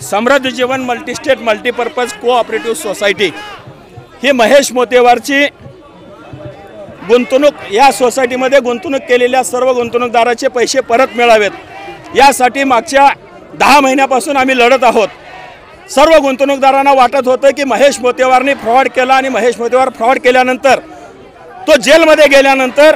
समृद्ध जीवन multi-state multipurpose cooperative society ही महेश मोतेवारची गुंतवणूक, या सोसायटीमध्ये गुंतवणूक केलेल्या सर्व गुंतवणूकदाराचे पैसे परत मिळावेत यासाठी मागच्या 10 महिन्यापासून आम्ही लढत आहोत। सर्व गुंतवणूकदारांना वाटत होतं की महेश मोतेवारने फ्रॉड केला आणि महेश मोतेवार फ्रॉड केल्यानंतर तो जेलमध्ये गेल्यानंतर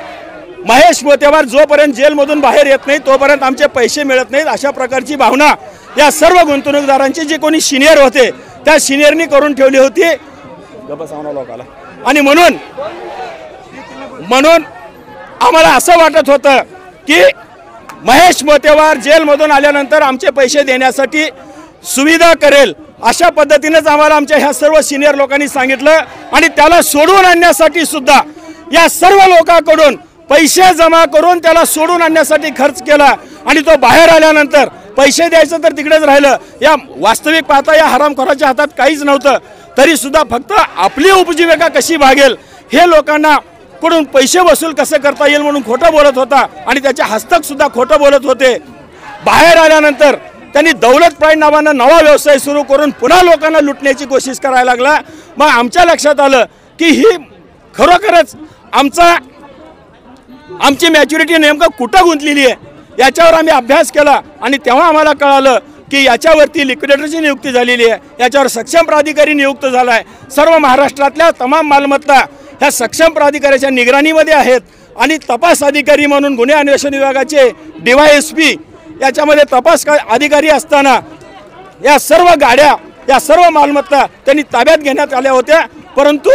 महेश मोतेवार जोपर्यंत जेलमधून बाहेर येत नाही तोपर्यंत आमचे पैसे मिळत नाहीत, अशा प्रकारची भावना या सर्व गुंतवणूकदारांची जे कोणी सिनियर होते त्या सिनियरनी करून ठेवली होती लोकाला। आणि म्हणून आम्हाला असं वाटत होतं की महेश मोतेवार जेलमधून आल्यानंतर आमचे पैसे देण्यासाठी सुविधा करेल, अशा पद्धतीनेच आम्हाला आमच्या ह्या सर्व सिनियर लोकांनी सांगितलं। आणि त्याला सोडून आणण्यासाठी सुद्धा या सर्व लोकांकडून पैसे जमा करून त्याला सोडून आणण्यासाठी खर्च केला आणि तो बाहेर आल्यानंतर पैसे द्यायचं तर तिकडेच राहिलं। या वास्तविक पाहता या हरामखोराच्या हातात काहीच नव्हतं, तरी सुद्धा फक्त आपली उपजीविका कशी भागेल हे लोकांना कडून पैसे वसूल कसे करता येईल म्हणून खोटं बोलत होता आणि त्याचे हस्तक सुद्धा खोटं बोलत होते। बाहेर आल्यानंतर त्यांनी दौलत प्राईड नावानं नवा व्यवसाय सुरू करून पुन्हा लोकांना लुटण्याची कोशिश करायला लागला। मग आमच्या लक्षात आलं की ही खरोखरच आमची मॅच्युरिटी नेमकं कुठं गुंतलेली आहे याच्यावर आम्ही अभ्यास केला आणि तेव्हा आम्हाला कळालं की याच्यावरती लिक्विडेटरची नियुक्ती झालेली आहे, याच्यावर सक्षम प्राधिकारी नियुक्त झाला आहे। सर्व महाराष्ट्रातल्या तमाम मालमत्ता ह्या सक्षम प्राधिकाऱ्याच्या निगराणीमध्ये आहेत आणि तपास अधिकारी म्हणून गुन्हे अन्वेषण विभागाचे DYSP याच्यामध्ये तपास अधिकारी असताना या सर्व गाड्या, या सर्व मालमत्ता त्यांनी ताब्यात घेण्यात आल्या होत्या। परंतु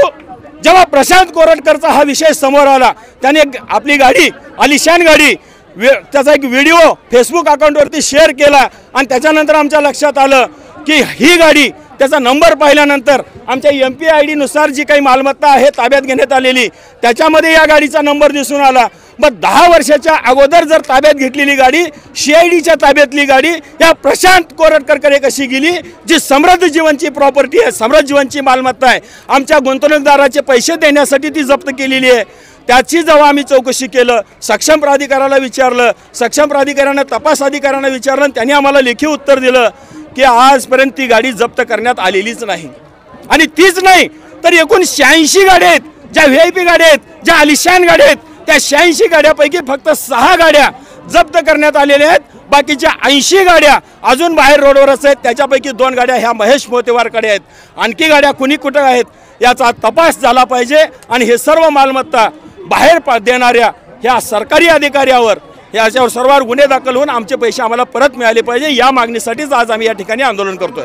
जेव्हा प्रशांत कोरटकरचा हा विषय समोर आला त्याने आपली गाडी, आलिशान गाडी, त्याचा एक व्हिडिओ फेसबुक अकाउंटवरती शेअर केला आणि त्याच्यानंतर आमच्या लक्षात आलं की ही गाडी, त्याचा नंबर पाहिल्यानंतर आमच्या MPID नुसार जी काही मालमत्ता आहे ताब्यात घेण्यात आलेली त्याच्यामध्ये या गाडीचा नंबर दिसून आला। मग 10 वर्षाच्या अगोदर जर ताब्यात घेतलेली गाडी CIDच्या ताब्यातली गाडी या प्रशांत कोरटकरकडे कशी गेली, जी समृद्ध जीवनची प्रॉपर्टी आहे, समृद्ध जीवनची मालमत्ता आहे, आमच्या गुंतवणूकदाराचे पैसे देण्यासाठी ती जप्त केलेली आहे। त्याची जेव्हा आम्ही चौकशी केलं, सक्षम प्राधिकाऱ्याला विचारलं, सक्षम प्राधिकाऱ्यानं तपास अधिकाऱ्यांना विचारलं आणि त्यांनी आम्हाला लेखी उत्तर दिलं की आजपर्यंत ती गाडी जप्त करण्यात आलेलीच नाही। आणि तीच नाही तर एकूण 86 गाड्या आहेत, ज्या VIP गाड्या आहेत, ज्या आलिशान गाड्या आहेत, त्या 86 गाड्यापैकी फक्त 6 गाड्या जप्त करण्यात आलेल्या आहेत। बाकीच्या 80 गाड्या अजून बाहेर रोडवरच आहेत, त्याच्यापैकी 2 गाड्या ह्या महेश मोतेवारकडे आहेत। आणखी गाड्या कुणी कुठं आहेत याचा तपास झाला पाहिजे आणि हे सर्व मालमत्ता बाहेर देणाऱ्या ह्या सरकारी अधिकाऱ्यावर, याच्यावर सर्वांवर गुन्हे दाखल होऊन आमचे पैसे आम्हाला परत मिळाले पाहिजे, या मागणीसाठीच आज आम्ही या ठिकाणी आंदोलन करतोय।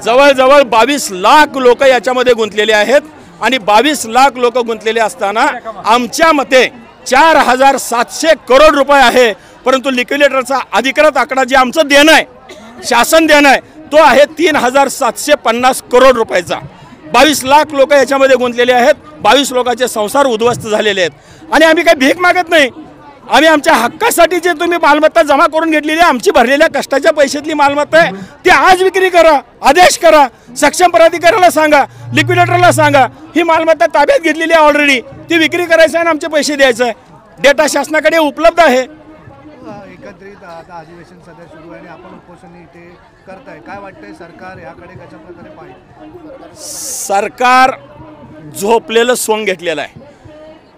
जवळजवळ 22 लाख लोक याच्यामध्ये गुंतलेले आहेत आणि 22 लाख लोक गुंतलेले असताना आमच्या मते 4700 करोड रुपये आहे। परंतु लिक्विडेटरचा अधिकृत आकडा जे आमचं देणं आहे, शासन देणं आहे, तो आहे 3750 करोड रुपयाचा। 22 लाख लोक याच्यामध्ये गुंतलेले आहेत, 22 लोकांचे संसार उद्ध्वस्त झालेले आहेत। आणि आम्ही काही भीक मागत नाही, आम्ही आमच्या हक्कासाठी जे तुम्ही मालमत्ता जमा करून घेतलेली आहे, आमची भरलेल्या कष्टाच्या पैशातली मालमत्ता आहे, ती आज विक्री करा, आदेश करा, सक्षम प्राधिकाऱ्याला सांगा, लिक्विडेटरला सांगा ही मालमत्ता ताब्यात घेतलेली आहे ऑलरेडी, ती विक्री करायचं आहे आणि आमचे पैसे द्यायचे आहे। डेटा शासनाकडे उपलब्ध आहे। एकत्रित आता अधिवेशन सध्या सुरू आहे आणि आपण उपोषण इथे करताय, काय वाटतंय सरकार याकडे कशा प्रकारे पाहिजे? सरकार झोपलेलं सोंग घेतलेलं आहे,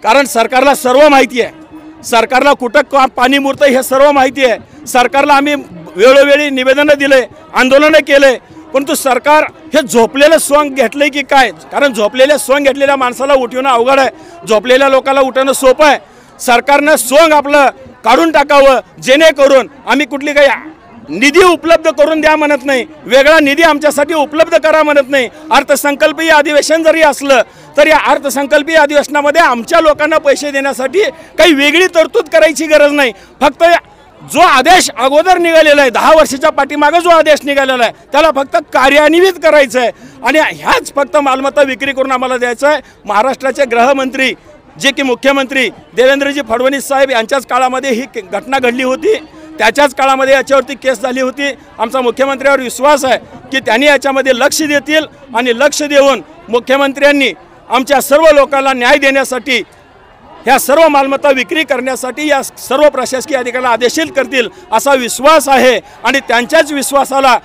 कारण सरकारला सर्व माहिती आहे, सरकारला कुठं पाणी मुरतं हे सर्व माहिती आहे। सरकारला आम्ही वेळोवेळी निवेदनं दिले, आंदोलनं केले, परंतु सरकार हे झोपलेलं सोंग घेतलंय की काय? कारण झोपलेल्या सोंग घेतलेल्या माणसाला उठवणं अवघड आहे, झोपलेल्या लोकांना उठवणं सोपं आहे। सरकारनं सोंग आपलं काढून टाकावं, जेणेकरून आम्ही कुठली काही निधी उपलब्ध करून द्या म्हणत नाही, वेगळा निधी आमच्यासाठी उपलब्ध करा म्हणत नाही। अर्थसंकल्पीय अधिवेशन जरी असलं तर या अर्थसंकल्पीय अधिवेशनामध्ये आमच्या लोकांना पैसे देण्यासाठी काही वेगळी तरतूद करायची गरज नाही। फक्त जो आदेश अगोदर निघालेला आहे, 10 वर्षाच्या पाठीमागे जो आदेश निघालेला आहे त्याला फक्त कार्यान्वित करायचं आहे आणि ह्याच फक्त मालमत्ता विक्री करून आम्हाला द्यायचं आहे। महाराष्ट्राचे गृहमंत्री जे की मुख्यमंत्री देवेंद्रजी फडणवीस साहेब यांच्याच काळामध्ये ही घटना घडली होती, त्याच्याच काळामध्ये याच्यावरती केस झाली होती। आमचा मुख्यमंत्र्यावर विश्वास आहे की त्यांनी याच्यामध्ये लक्ष देतील आणि लक्ष देऊन मुख्यमंत्र्यांनी आमच्या सर्व लोकांना न्याय देण्यासाठी ह्या सर्व मालमत्ता विक्री करण्यासाठी या सर्व प्रशासकीय अधिकाऱ्याला आदेशित करतील असा विश्वास आहे आणि त्यांच्याच विश्वासाला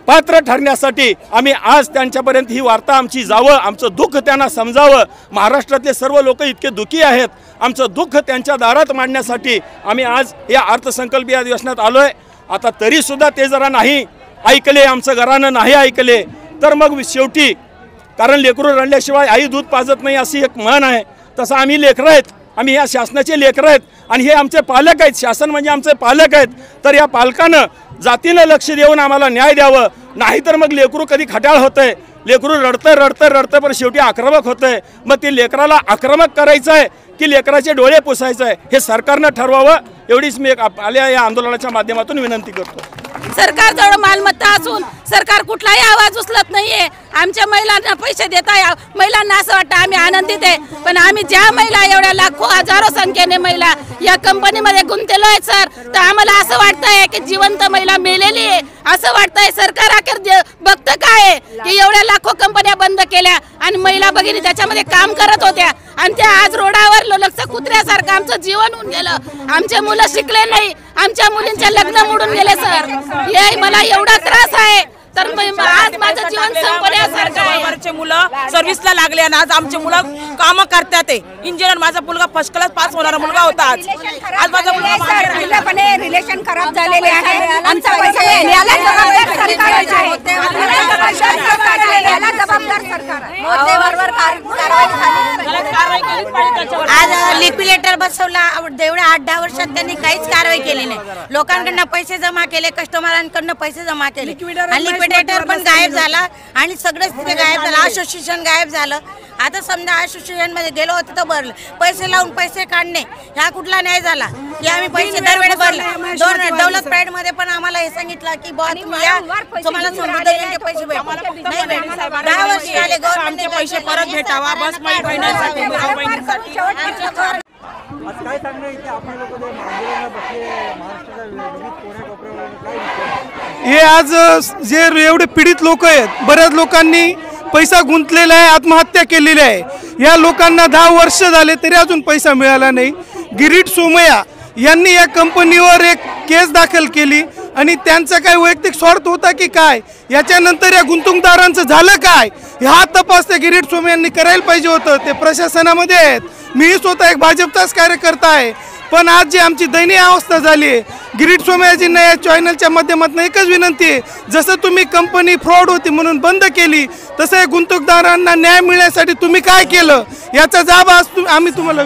पात्र ठरण्यासाठी आम्ही आज त्यांच्यापर्यंत ही वार्ता आमची जावं, आमचं दुःख त्यांना समजावं। महाराष्ट्रातले सर्व लोक इतके दुःखी आहेत, आमचं दुःख त्यांच्या दारात मांडण्यासाठी आम्ही आज या अर्थसंकल्पीय अधिवेशनात आलो आहे। आता तरीसुद्धा ते जरा नाही ऐकले, आमचं घरानं नाही ऐकले तर मग शेवटी, कारण लेकरू रडल्याशिवाय आई दूध पाजत नाही अशी एक म्हण आहे, तसं आम्ही लेकरं आहेत, आम्ही या शासनाचे लेकरं आहेत आणि हे आमचे पालक आहेत, शासन म्हणजे आमचे पालक आहेत। तर या पालकानं जातीनं लक्ष देऊन आम्हाला न्याय द्यावं, नाहीतर मग लेकरू कधी खट्याळ होतंय, लेकरू रडतं पण शेवटी आक्रमक होतंय। मग ते लेकराला आक्रमक करायचं आहे की लेकराचे डोळे पुसायचं आहे हे सरकारनं ठरवावं, एवढीच मी एक आल्या या आंदोलनाच्या माध्यमातून विनंती करतो। सरकारजवळ मालमत्ता असून सरकार कुठलाही आवाज उचलत नाहीये। आमच्या महिलांना पैसे देत आहे, महिलांना असं वाटतं आम्ही आनंदित आहे, पण आम्ही ज्या महिला एवढ्या लाखो हजारो संख्येने महिला या कंपनीमध्ये गुंतलेलो आहेत सर, तर आम्हाला असं वाटतंय की जिवंत महिला मेलेली आहे असं वाटतंय। सरकार अखेर बघतं काय आहे की एवढ्या लाखो कंपन्या बंद केल्या आणि महिला भगिनी त्याच्यामध्ये काम करत होत्या आणि त्या आज रोडावर लोलकचं कुत्र्यासारखं आमचं जीवन होऊन गेलं। आमचे मुलं शिकले नाही, आमच्या मुलींचे लग्न मोडून गेले सर, हे मला एवढा त्रास आहे। तर आज माझं जीवन संपण्यासारखं आहे। वरचे मुलं सर्व्हिसला लागले आणि आज आमचे मुलं काम करतात। इंजिनियर माझा मुलगा फर्स्ट क्लास पास होणारा मुलगा होता, आज माझा मुलगा रिलेशन खराब झालेले आहे। आमचा पैसा याला जबाबदार सरकार आहे, याला जबाबदार सरकार आहे। आज लिक्विडेटर बसवला, एवढ्या 8-10 वर्षात त्यांनी काहीच कारवाई केली नाही। लोकांकडनं पैसे जमा केले, कस्टमरांकडनं पैसे जमा केले आणि लिक्विडेटर पण गायब झाला आणि सगळंच तिथे गायब झालं, असोसिएशन गायब झालं। आता समजा असोसिएशन मध्ये गेलो होतो तर भरलं, पैसे लावून पैसे काढणे ह्या कुठला न्याय झाला की आम्ही पैसे दरवेळेस भरले। दौलत प्राईड मध्ये पण आम्हाला हे सांगितलं की बॉस तुम्ही या, तुम्हाला समृद्धीचे पैसे भेटतील, नाही भेटले। 10 वर्ष झाले गव्हर्नमेंटचे पैसे परत भेटावा बस बहिणीसाठी। हे आज जे एवढे पीडित लोक आहेत, बऱ्याच लोकांनी पैसा गुंतलेला आहे, आत्महत्या केलेली आहे। या लोकांना 10 वर्ष झाले तरी अजून पैसा मिळाला नाही। गिरीट सोमय्या यांनी या कंपनीवर एक केस दाखल केली आणि त्यांचा काय वैयक्तिक स्वार्थ होता की काय, याच्यानंतर या गुंतवणूकदारांचं झालं काय, हा तपास त्या गिरीट सोमय्यांनी करायला पाहिजे होतं। ते प्रशासनामध्ये आहेत, मी स्वतः एक भाजपचाच कार्यकर्ता आहे, पण आज जी आमची दयनीय अवस्था झाली आहे, गिरीट सोमय्याजींना या चॅनलच्या माध्यमातून एकच विनंती आहे, जसं तुम्ही कंपनी फ्रॉड होती म्हणून बंद केली, तसं या गुंतवणूकदारांना न्याय मिळण्यासाठी तुम्ही काय केलं याचा जाब आज आम्ही तुम्हाला